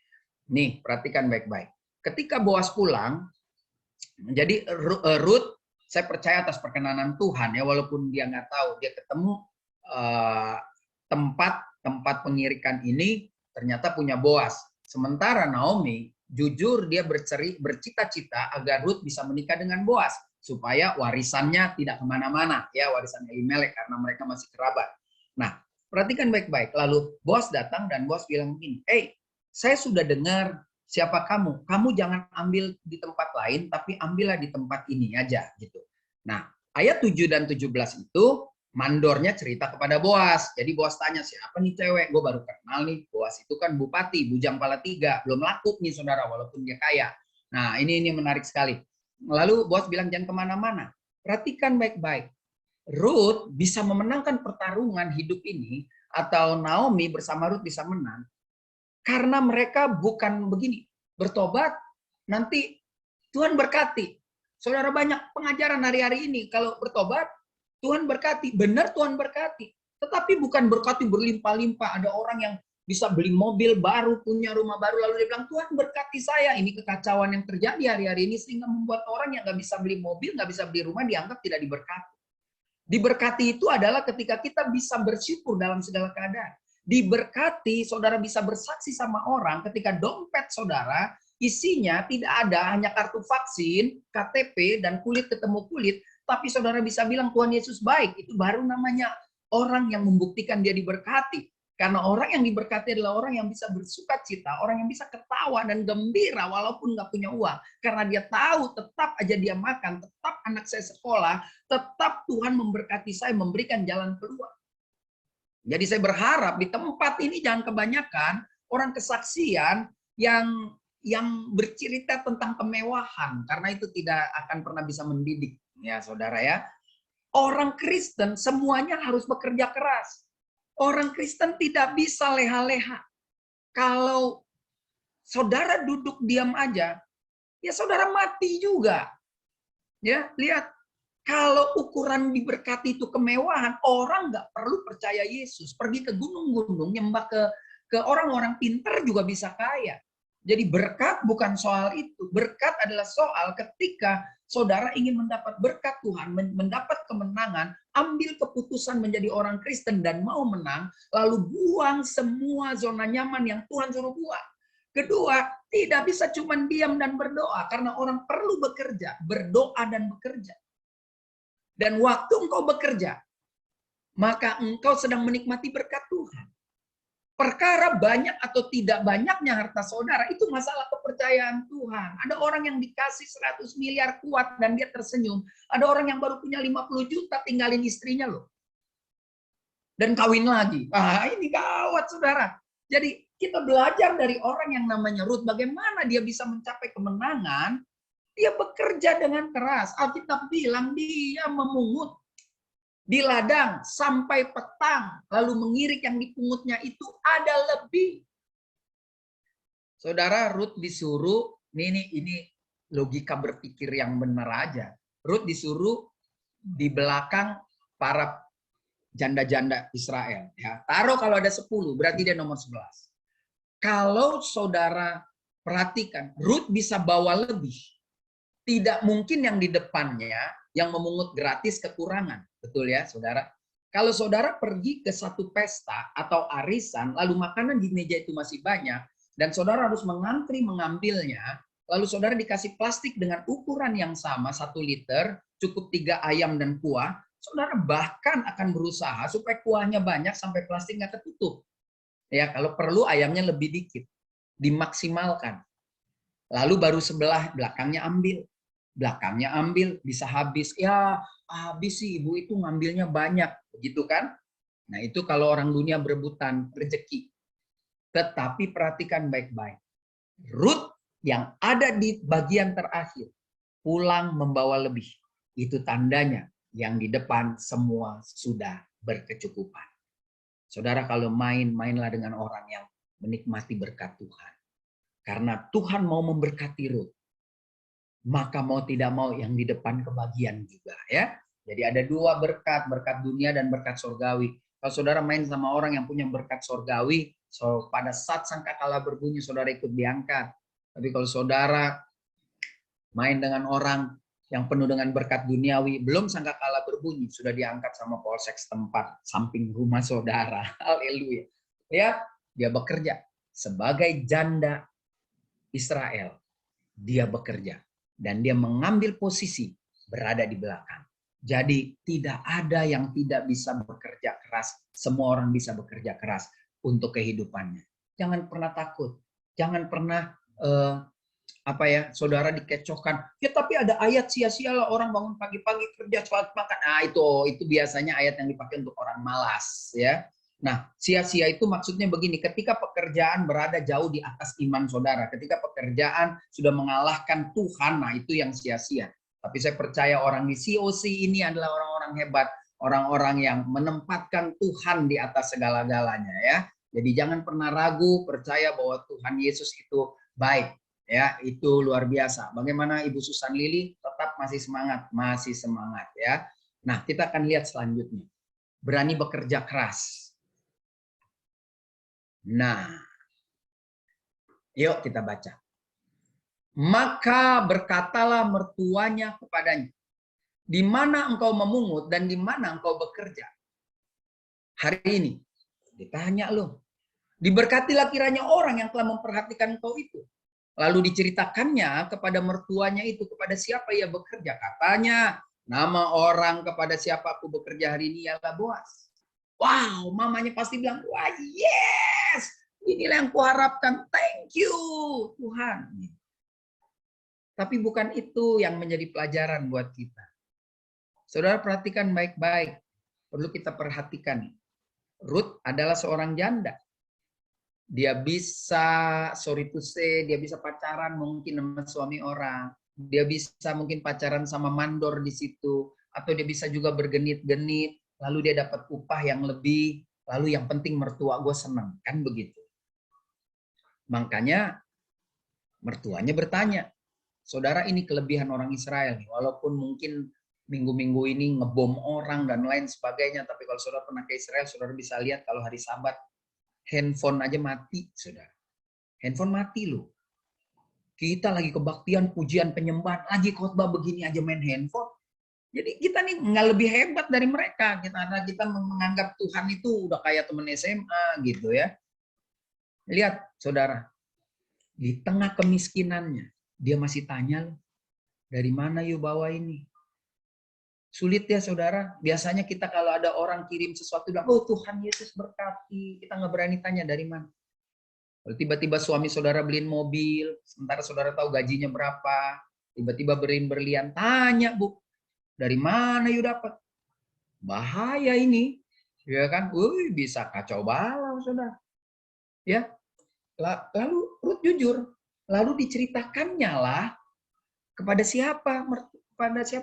Nih, perhatikan baik-baik. Ketika Boas pulang, jadi Ruth, saya percaya atas perkenanan Tuhan ya, walaupun dia nggak tahu, dia ketemu tempat pengirikan ini ternyata punya Boas. Sementara Naomi, jujur dia bercita-cita agar Ruth bisa menikah dengan Boas, supaya warisannya tidak kemana-mana, ya warisan Elimelek, karena mereka masih kerabat. Nah, perhatikan baik-baik. Lalu Boas datang dan Boas bilang begini, saya sudah dengar siapa kamu. Kamu jangan ambil di tempat lain, tapi ambillah di tempat ini aja, gitu. Nah, ayat 7 dan 17 itu mandornya cerita kepada Boas. Jadi Boas tanya, siapa nih cewek? Gue baru kenal nih. Boas itu kan bupati, Bujang Palatiga. Belum laku nih saudara, walaupun dia kaya. Nah ini menarik sekali. Lalu Boas bilang jangan kemana-mana. Perhatikan baik-baik. Ruth bisa memenangkan pertarungan hidup ini, atau Naomi bersama Ruth bisa menang, karena mereka bukan begini. Bertobat, nanti Tuhan berkati. Saudara banyak pengajaran hari-hari ini. Kalau bertobat, Tuhan berkati, benar Tuhan berkati. Tetapi bukan berkati berlimpah-limpah. Ada orang yang bisa beli mobil baru, punya rumah baru, lalu dia bilang, Tuhan berkati saya. Ini kekacauan yang terjadi hari-hari ini, sehingga membuat orang yang nggak bisa beli mobil, nggak bisa beli rumah, dianggap tidak diberkati. Diberkati itu adalah ketika kita bisa bersyukur dalam segala keadaan. Diberkati, saudara bisa bersaksi sama orang ketika dompet saudara, isinya tidak ada, hanya kartu vaksin, KTP, dan kulit ketemu kulit, tapi saudara bisa bilang Tuhan Yesus baik, itu baru namanya orang yang membuktikan dia diberkati. Karena orang yang diberkati adalah orang yang bisa bersuka cita, orang yang bisa ketawa dan gembira walaupun nggak punya uang. Karena dia tahu tetap aja dia makan, tetap anak saya sekolah, tetap Tuhan memberkati saya, memberikan jalan keluar. Jadi saya berharap di tempat ini jangan kebanyakan orang kesaksian yang bercerita tentang kemewahan, karena itu tidak akan pernah bisa mendidik, ya saudara ya. Orang Kristen semuanya harus bekerja keras. Orang Kristen tidak bisa leha-leha. Kalau saudara duduk diam aja, ya saudara mati juga. Ya, lihat. Kalau ukuran diberkati itu kemewahan, orang nggak perlu percaya Yesus. Pergi ke gunung-gunung, nyembah ke orang-orang pintar juga bisa kaya. Jadi berkat bukan soal itu. Berkat adalah soal ketika saudara ingin mendapat berkat Tuhan, mendapat kemenangan, ambil keputusan menjadi orang Kristen dan mau menang, lalu buang semua zona nyaman yang Tuhan suruh buang. Kedua, tidak bisa cuma diam dan berdoa, karena orang perlu bekerja, berdoa dan bekerja. Dan waktu engkau bekerja, maka engkau sedang menikmati berkat Tuhan. Perkara banyak atau tidak banyaknya harta saudara, itu masalah kepercayaan Tuhan. Ada orang yang dikasih 100 miliar kuat dan dia tersenyum. Ada orang yang baru punya 50 juta tinggalin istrinya loh. Dan kawin lagi. Ah, ini gawat saudara. Jadi kita belajar dari orang yang namanya Ruth, bagaimana dia bisa mencapai kemenangan. Dia bekerja dengan keras. Alkitab bilang dia memungut di ladang sampai petang, lalu mengirik yang dipungutnya itu ada lebih. Saudara, Ruth disuruh, ini logika berpikir yang benar aja. Ruth disuruh di belakang para janda-janda Israel. Ya, taruh kalau ada 10, berarti dia nomor 11. Kalau saudara perhatikan, Ruth bisa bawa lebih. Tidak mungkin yang di depannya yang memungut gratis kekurangan. Betul ya, saudara? Kalau saudara pergi ke satu pesta atau arisan, lalu makanan di meja itu masih banyak, dan saudara harus mengantri mengambilnya, lalu saudara dikasih plastik dengan ukuran yang sama, 1 liter, cukup 3 ayam dan kuah, saudara bahkan akan berusaha supaya kuahnya banyak sampai plastiknya ketutup. Ya, kalau perlu ayamnya lebih dikit, dimaksimalkan. Lalu baru sebelah belakangnya ambil. Belakangnya ambil, bisa habis. Ya, habis sih ibu itu ngambilnya banyak. Begitu kan? Nah, itu kalau orang dunia berebutan rezeki. Tetapi perhatikan baik-baik. Ruth yang ada di bagian terakhir, pulang membawa lebih. Itu tandanya yang di depan semua sudah berkecukupan. Saudara, kalau mainlah dengan orang yang menikmati berkat Tuhan. Karena Tuhan mau memberkati Ruth, maka mau tidak mau yang di depan kebagian juga ya. Jadi ada 2 berkat, berkat dunia dan berkat surgawi. Kalau saudara main sama orang yang punya berkat surgawi, pada saat sangkakala berbunyi saudara ikut diangkat. Tapi kalau saudara main dengan orang yang penuh dengan berkat duniawi, belum sangkakala berbunyi sudah diangkat sama polsek setempat samping rumah saudara. Haleluya. Lihat, dia bekerja sebagai janda Israel. Dia bekerja. Dan dia mengambil posisi berada di belakang. Jadi tidak ada yang tidak bisa bekerja keras. Semua orang bisa bekerja keras untuk kehidupannya. Jangan pernah takut. Jangan pernah saudara dikecohkan. Ya tapi ada ayat sia-sialah orang bangun pagi-pagi kerja sholat makan. Ah itu biasanya ayat yang dipakai untuk orang malas ya. Nah, sia-sia itu maksudnya begini, ketika pekerjaan berada jauh di atas iman saudara, ketika pekerjaan sudah mengalahkan Tuhan, nah itu yang sia-sia. Tapi saya percaya orang di COC ini adalah orang-orang hebat, orang-orang yang menempatkan Tuhan di atas segala-galanya ya. Jadi jangan pernah ragu, percaya bahwa Tuhan Yesus itu baik. Ya, itu luar biasa. Bagaimana Ibu Susan Lili tetap masih semangat ya. Nah, kita akan lihat selanjutnya. Berani bekerja keras. Nah, yuk kita baca. Maka berkatalah mertuanya kepadanya, di mana engkau memungut dan di mana engkau bekerja? Hari ini, ditanya loh. Diberkatilah kiranya orang yang telah memperhatikan engkau itu. Lalu diceritakannya kepada mertuanya itu, kepada siapa ia bekerja. Katanya, nama orang kepada siapa aku bekerja hari ini ialah Boas. Wow, mamanya pasti bilang, wah yes, inilah yang kuharapkan, thank you Tuhan. Tapi bukan itu yang menjadi pelajaran buat kita. Saudara perhatikan baik-baik, perlu kita perhatikan. Ruth adalah seorang janda. Dia bisa, sorry to say, dia bisa pacaran mungkin sama suami orang. Dia bisa mungkin pacaran sama mandor di situ. Atau dia bisa juga bergenit-genit. Lalu dia dapat upah yang lebih. Lalu yang penting mertua gue senang. Kan begitu. Makanya mertuanya bertanya. Saudara, ini kelebihan orang Israel. Walaupun mungkin minggu-minggu ini ngebom orang dan lain sebagainya. Tapi kalau saudara pernah ke Israel, saudara bisa lihat kalau hari Sabat handphone aja mati, saudara. Handphone mati loh. Kita lagi kebaktian, pujian, penyembahan, lagi khotbah begini aja main handphone. Jadi kita nih nggak lebih hebat dari mereka. Karena kita menganggap Tuhan itu udah kayak teman SMA gitu ya. Lihat saudara, di tengah kemiskinannya, dia masih tanya, dari mana yuk bawa ini? Sulit ya saudara. Biasanya kita kalau ada orang kirim sesuatu, bilang, oh Tuhan Yesus berkati. Kita nggak berani tanya dari mana. Kalau tiba-tiba suami saudara beliin mobil, sementara saudara tahu gajinya berapa, tiba-tiba beliin berlian, tanya bu, dari mana yuk dapat? Bahaya ini, ya kan? Bisa kacau balau saudara. Ya, lalu Ruth jujur, lalu diceritakannya lah kepada siapa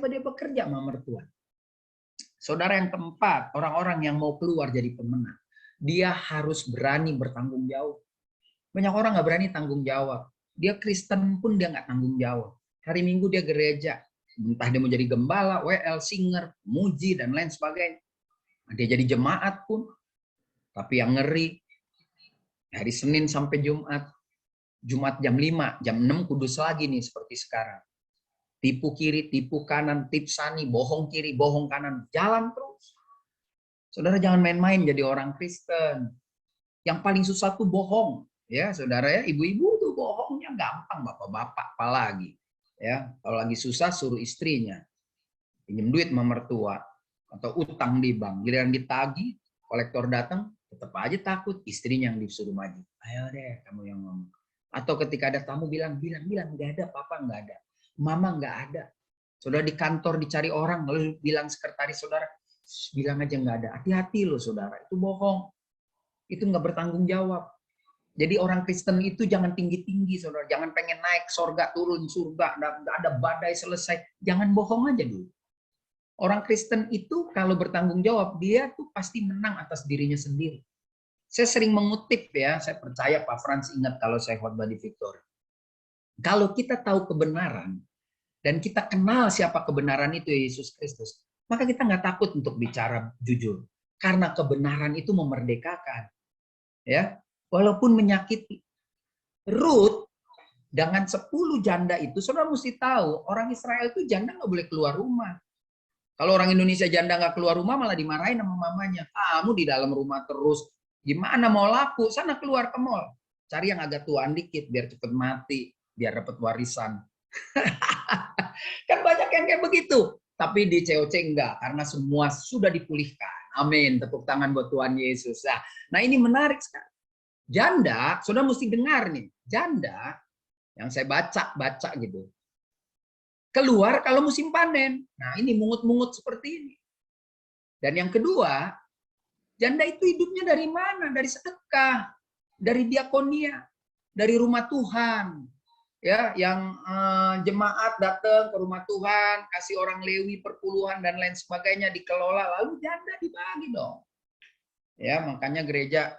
dia bekerja sama mertua. Saudara yang keempat, orang-orang yang mau keluar jadi pemenang, dia harus berani bertanggung jawab. Banyak orang nggak berani tanggung jawab. Dia Kristen pun dia nggak tanggung jawab. Hari Minggu dia gereja. Entah dia mau jadi gembala, WL, singer, muji, dan lain sebagainya. Dia jadi jemaat pun. Tapi yang ngeri, hari Senin sampai Jumat. Jumat jam 5, jam 6 kudus lagi nih seperti sekarang. Tipu kiri, tipu kanan, tipsani, bohong kiri, bohong kanan. Jalan terus. Saudara jangan main-main jadi orang Kristen. Yang paling susah tuh bohong. Ya, saudara ya, ibu-ibu tuh bohongnya gampang, bapak-bapak apalagi. Ya, kalau lagi susah suruh istrinya pinjam duit sama mertua atau utang di bank. Giliran ditagih, kolektor datang, tetap aja takut istrinya yang disuruh maju. Ayo deh, kamu yang ngomong. Atau ketika ada tamu bilang nggak ada, papa nggak ada, mama nggak ada. Saudara di kantor dicari orang, lalu bilang sekretaris saudara, bilang aja nggak ada. Hati-hati loh saudara, itu bohong. Itu nggak bertanggung jawab. Jadi orang Kristen itu jangan tinggi-tinggi, saudara. Jangan pengen naik surga, turun surga, ada badai selesai. Jangan bohong aja dulu. Orang Kristen itu kalau bertanggung jawab, dia tuh pasti menang atas dirinya sendiri. Saya sering mengutip ya, saya percaya Pak Frans ingat kalau saya khotbah di Victoria. Kalau kita tahu kebenaran, dan kita kenal siapa kebenaran itu, Yesus Kristus, maka kita nggak takut untuk bicara jujur. Karena kebenaran itu memerdekakan. Ya, walaupun menyakiti. Ruth dengan 10 janda itu, saudara mesti tahu, orang Israel itu janda nggak boleh keluar rumah. Kalau orang Indonesia janda nggak keluar rumah malah dimarahin sama mamanya. Kamu di dalam rumah terus, gimana mau laku? Sana keluar ke mall. Cari yang agak tuaan dikit biar cepet mati, biar dapat warisan. Kan banyak yang kayak begitu. Tapi di COC enggak, karena semua sudah dipulihkan. Amin. Tepuk tangan buat Tuhan Yesus. Nah ini menarik sekali. Janda, saudara mesti dengar nih, janda yang saya baca gitu, keluar kalau musim panen. Nah ini mungut-mungut seperti ini. Dan yang kedua, janda itu hidupnya dari mana? Dari sedekah, dari diakonia, dari rumah Tuhan. Ya, yang jemaat datang ke rumah Tuhan, kasih orang Lewi perpuluhan dan lain sebagainya dikelola, lalu janda dibagi dong. Ya, makanya gereja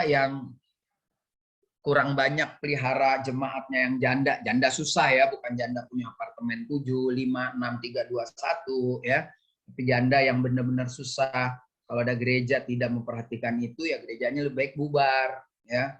yang kurang banyak pelihara jemaatnya yang janda susah ya, bukan janda punya apartemen 7, 5, 6, 3, 2, 1 ya. Tapi janda yang benar-benar susah. Kalau ada gereja tidak memperhatikan itu ya gerejanya lebih baik bubar ya.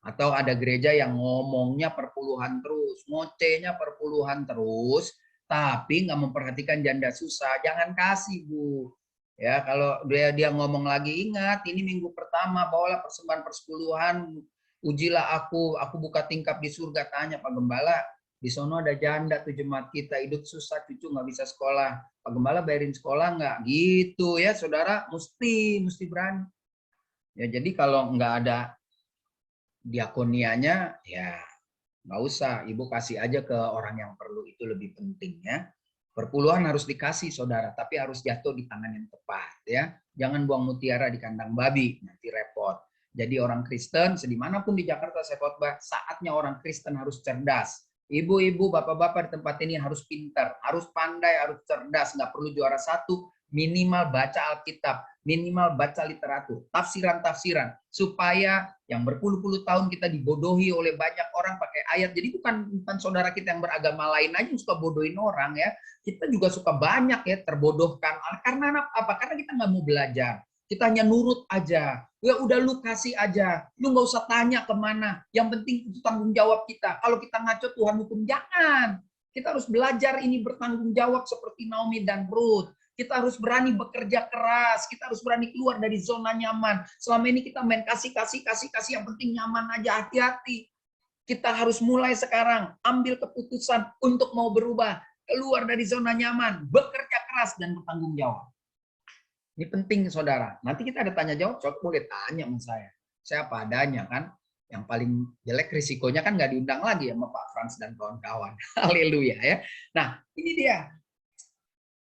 Atau ada gereja yang ngomongnya perpuluhan terus, ngocehnya perpuluhan terus, tapi nggak memperhatikan janda susah. Jangan kasih Bu. Ya, kalau dia ngomong lagi, ingat ini minggu pertama bawalah persembahan persepuluhan, ujilah aku buka tingkap di surga, tanya Pak Gembala, Di sono ada janda tuh jemaat kita, hidup susah, cucu nggak bisa sekolah. Pak Gembala bayarin sekolah nggak? Gitu ya, saudara, mesti berani. Ya jadi kalau nggak ada diakonianya, ya nggak usah. Ibu kasih aja ke orang yang perlu, itu lebih penting ya. Perpuluhan harus dikasih saudara, tapi harus jatuh di tangan yang tepat ya. Jangan buang mutiara di kandang babi, nanti repot. Jadi orang Kristen, sedimanapun di Jakarta saya khotbah, saatnya orang Kristen harus cerdas. Ibu-ibu, bapak-bapak di tempat ini harus pintar, harus pandai, harus cerdas, nggak perlu juara satu, minimal baca Alkitab, minimal baca literatur, tafsiran-tafsiran, supaya yang berpuluh-puluh tahun kita dibodohi oleh banyak orang pakai ayat. Jadi bukan saudara kita yang beragama lain aja yang suka bodohin orang ya. Kita juga suka banyak ya terbodohkan. Karena apa? Karena kita nggak mau belajar. Kita hanya nurut aja. Ya udah lu kasih aja. Lu nggak usah tanya kemana. Yang penting itu tanggung jawab kita. Kalau kita ngaco Tuhan hukum, jangan. Kita harus belajar ini bertanggung jawab seperti Naomi dan Ruth. Kita harus berani bekerja keras. Kita harus berani keluar dari zona nyaman. Selama ini kita main kasih. Yang penting nyaman aja. Hati-hati. Kita harus mulai sekarang. Ambil keputusan untuk mau berubah. Keluar dari zona nyaman. Bekerja keras dan bertanggung jawab. Ini penting saudara. Nanti kita ada tanya jawab. Saudara boleh tanya sama saya. Saya apa adanya kan. Yang paling jelek risikonya kan nggak diundang lagi sama Pak Frans dan kawan-kawan. Haleluya ya. Nah ini dia.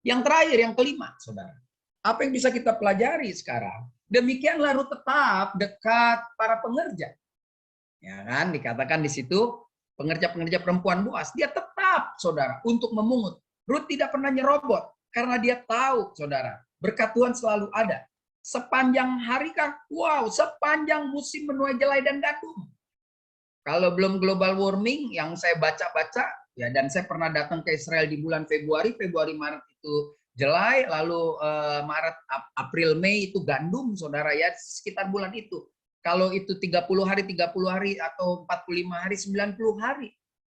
Yang terakhir, yang kelima, saudara. Apa yang bisa kita pelajari sekarang? Demikianlah Rut tetap dekat para pengerja. Ya kan, dikatakan di situ pengerja-pengerja perempuan Boas, dia tetap, saudara, untuk memungut. Rut tidak pernah nyerobot karena dia tahu, saudara, berkat Tuhan selalu ada. Sepanjang hari kah? Wow, sepanjang musim menuai jelai dan gandum. Kalau belum global warming yang saya baca-baca, ya, dan saya pernah datang ke Israel di bulan Februari, Maret itu jelai, lalu Maret, April, Mei itu gandum, saudara ya, sekitar bulan itu. Kalau itu 30 hari atau 45 hari, 90 hari.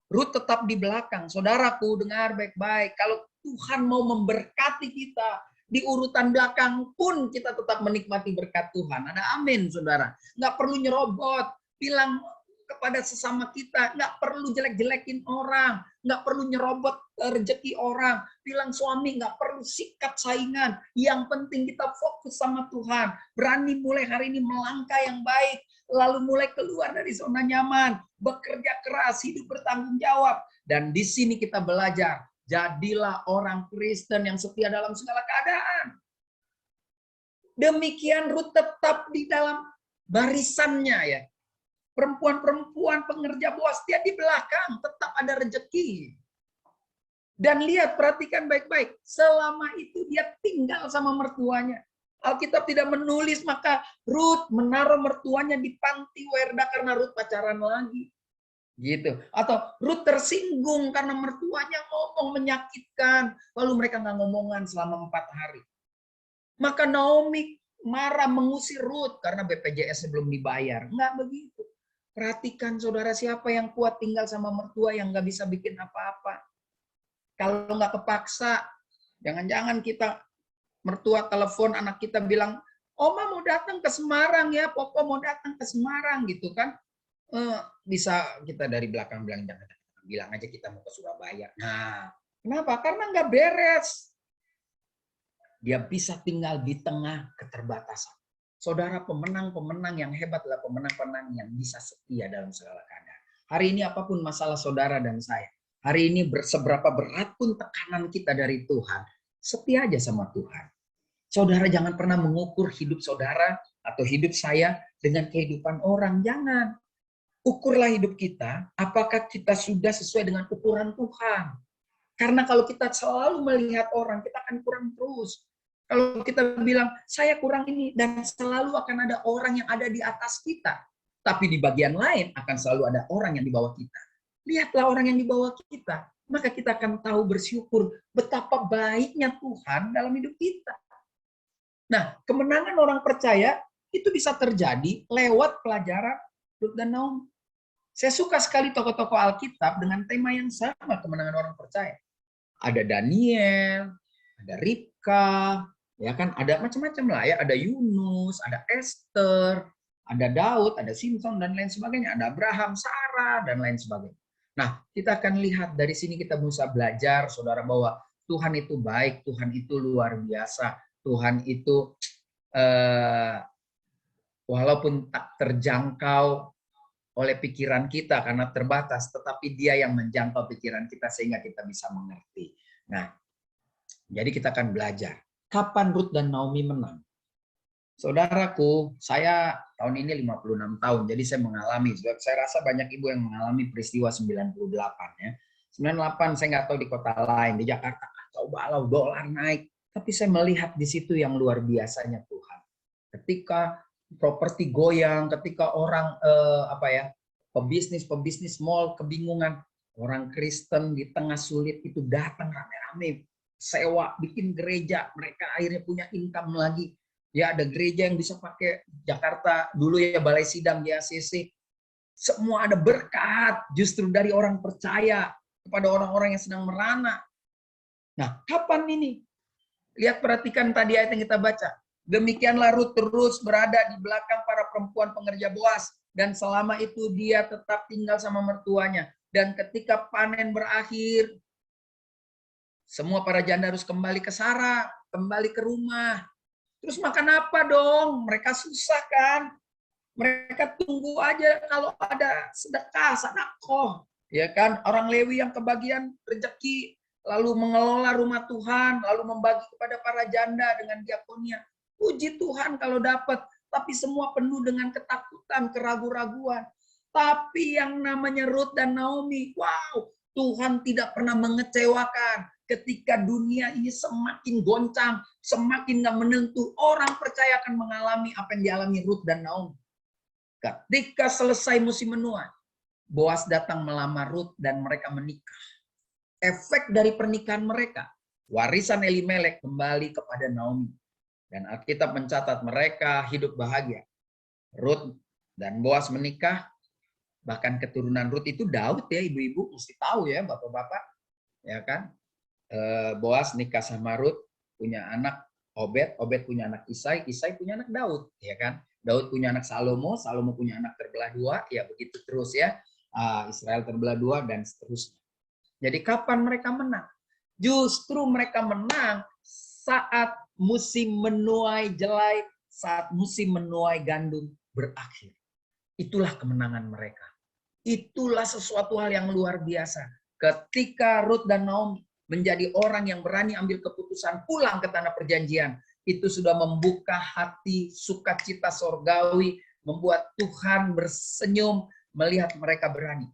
Rut tetap di belakang. Saudaraku, dengar baik-baik. Kalau Tuhan mau memberkati kita, di urutan belakang pun kita tetap menikmati berkat Tuhan. Ada amin, saudara. Nggak perlu nyerobot. Bilang kepada sesama kita, nggak perlu jelek-jelekin orang, nggak perlu nyerobot rezeki orang, bilang suami nggak perlu sikat saingan, yang penting kita fokus sama Tuhan, berani mulai hari ini melangkah yang baik, lalu mulai keluar dari zona nyaman, bekerja keras, hidup bertanggung jawab, dan di sini kita belajar, jadilah orang Kristen yang setia dalam segala keadaan. Demikian Rut tetap di dalam barisannya ya. Perempuan-perempuan pengerja Boas dia di belakang tetap ada rezeki. Dan lihat, perhatikan baik-baik. Selama itu dia tinggal sama mertuanya. Alkitab tidak menulis, maka Rut menaruh mertuanya di panti Werda karena Rut pacaran lagi. Gitu. Atau Rut tersinggung karena mertuanya ngomong menyakitkan. Lalu mereka nggak ngomongan selama 4 hari. Maka Naomi marah mengusir Rut karena BPJS belum dibayar. Nggak begitu. Perhatikan saudara, siapa yang kuat tinggal sama mertua yang nggak bisa bikin apa-apa. Kalau nggak kepaksa, jangan-jangan kita mertua telepon anak kita bilang, Oma mau datang ke Semarang ya, Popo mau datang ke Semarang gitu kan. Bisa kita dari belakang bilang, jangan, bilang aja kita mau ke Surabaya. Nah, kenapa? Karena nggak beres. Dia bisa tinggal di tengah keterbatasan. Saudara, pemenang-pemenang yang hebat adalah pemenang-pemenang yang bisa setia dalam segala keadaan. Hari ini apapun masalah saudara dan saya, hari ini seberapa berat pun tekanan kita dari Tuhan, setia aja sama Tuhan. Saudara jangan pernah mengukur hidup saudara atau hidup saya dengan kehidupan orang. Jangan. Ukurlah hidup kita, apakah kita sudah sesuai dengan ukuran Tuhan. Karena kalau kita selalu melihat orang, kita akan kurang terus. Kalau kita bilang, saya kurang ini, dan selalu akan ada orang yang ada di atas kita. Tapi di bagian lain akan selalu ada orang yang di bawah kita. Lihatlah orang yang di bawah kita. Maka kita akan tahu bersyukur betapa baiknya Tuhan dalam hidup kita. Nah, kemenangan orang percaya itu bisa terjadi lewat pelajaran Rut dan Naomi. Saya suka sekali tokoh-tokoh Alkitab dengan tema yang sama, kemenangan orang percaya. Ada Daniel, ada Ribka, ya kan, ada macam-macam lah ya, ada Yunus, ada Esther, ada Daud, ada Simpson dan lain sebagainya, ada Abraham, Sarah dan lain sebagainya. Nah, kita akan lihat dari sini kita bisa belajar, saudara, bahwa Tuhan itu baik, Tuhan itu luar biasa, Tuhan itu walaupun tak terjangkau oleh pikiran kita karena terbatas, tetapi Dia yang menjangkau pikiran kita sehingga kita bisa mengerti. Nah, jadi kita akan belajar. Kapan Ruth dan Naomi menang? Saudaraku, saya tahun ini 56 tahun, jadi saya mengalami. Saya rasa banyak ibu yang mengalami peristiwa 98 ya. 98 saya nggak tahu di kota lain, di Jakarta kacau balau, dolar naik. Tapi saya melihat di situ yang luar biasanya Tuhan. Ketika properti goyang, ketika orang pebisnis mall kebingungan, orang Kristen di tengah sulit itu datang rame-rame, sewa, bikin gereja, mereka akhirnya punya income lagi. Ya, ada gereja yang bisa pakai Jakarta dulu ya, Balai Sidang di ACC. Semua ada berkat justru dari orang percaya kepada orang-orang yang sedang merana. Nah, kapan ini? Lihat, perhatikan tadi ayat yang kita baca. Demikianlah Ruth terus berada di belakang para perempuan pengerja Boas, dan selama itu dia tetap tinggal sama mertuanya. Dan ketika panen berakhir, semua para janda harus kembali ke Sarah, kembali ke rumah. Terus makan apa dong? Mereka susah kan? Mereka tunggu aja kalau ada sedekah, sedekah. Ya kan? Orang Lewi yang kebagian rezeki, lalu mengelola rumah Tuhan, lalu membagi kepada para janda dengan diakonia. Puji Tuhan kalau dapat, tapi semua penuh dengan ketakutan, keraguan-raguan. Tapi yang namanya Ruth dan Naomi, wow, Tuhan tidak pernah mengecewakan. Ketika dunia ini semakin goncang, semakin nggak menentu, orang percaya akan mengalami apa yang dialami Ruth dan Naomi. Ketika selesai musim menuai, Boas datang melamar Ruth dan mereka menikah. Efek dari pernikahan mereka, warisan Elimelek kembali kepada Naomi. Dan Alkitab mencatat mereka hidup bahagia. Ruth dan Boas menikah, bahkan keturunan Ruth itu Daud ya, ibu-ibu mesti tahu ya, bapak-bapak, ya kan? Boas nikah sama Ruth, punya anak Obed, Obed punya anak Isai, Isai punya anak Daud, ya kan? Daud punya anak Salomo, Salomo punya anak terbelah dua, ya begitu terus ya. Israel terbelah dua dan seterusnya. Jadi kapan mereka menang? Justru mereka menang saat musim menuai jelai, saat musim menuai gandum berakhir. Itulah kemenangan mereka. Itulah sesuatu hal yang luar biasa. Ketika Ruth dan Naomi menjadi orang yang berani ambil keputusan pulang ke tanah perjanjian, itu sudah membuka hati sukacita sorgawi, membuat Tuhan bersenyum melihat mereka berani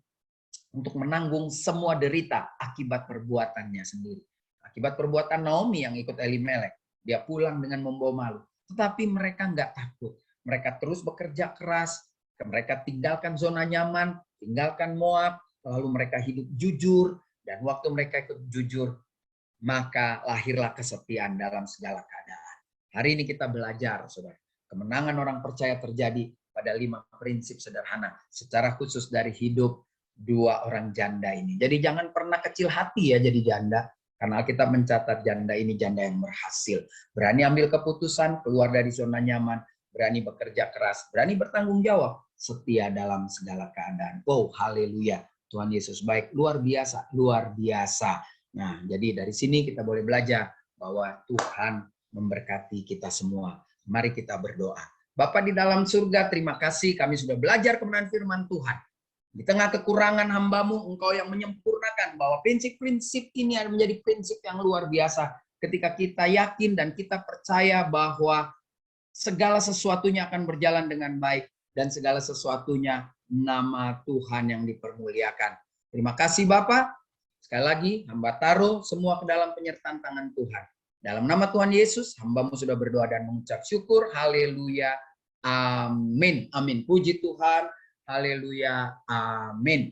untuk menanggung semua derita akibat perbuatannya sendiri. Akibat perbuatan Naomi yang ikut Elimelek, dia pulang dengan membawa malu. Tetapi mereka nggak takut. Mereka terus bekerja keras, mereka tinggalkan zona nyaman, tinggalkan Moab, lalu mereka hidup jujur, dan waktu mereka ikut jujur, maka lahirlah kesetiaan dalam segala keadaan. Hari ini kita belajar, saudara. Kemenangan orang percaya terjadi pada 5 prinsip sederhana, secara khusus dari hidup 2 orang janda ini. Jadi jangan pernah kecil hati ya jadi janda, karena Alkitab mencatat janda ini janda yang berhasil. Berani ambil keputusan, keluar dari zona nyaman, berani bekerja keras, berani bertanggung jawab, setia dalam segala keadaan. Oh, haleluya. Tuhan Yesus baik, luar biasa, luar biasa. Nah, jadi dari sini kita boleh belajar bahwa Tuhan memberkati kita semua. Mari kita berdoa. Bapa di dalam surga, terima kasih kami sudah belajar kebenaran firman Tuhan. Di tengah kekurangan hamba-Mu, Engkau yang menyempurnakan bahwa prinsip-prinsip ini menjadi prinsip yang luar biasa. Ketika kita yakin dan kita percaya bahwa segala sesuatunya akan berjalan dengan baik dan segala sesuatunya nama Tuhan yang dipermuliakan. Terima kasih Bapak. Sekali lagi, hamba taruh semua ke dalam penyertaan tangan Tuhan. Dalam nama Tuhan Yesus, hamba-Mu sudah berdoa dan mengucap syukur. Haleluya. Amin. Amin. Puji Tuhan. Haleluya. Amin.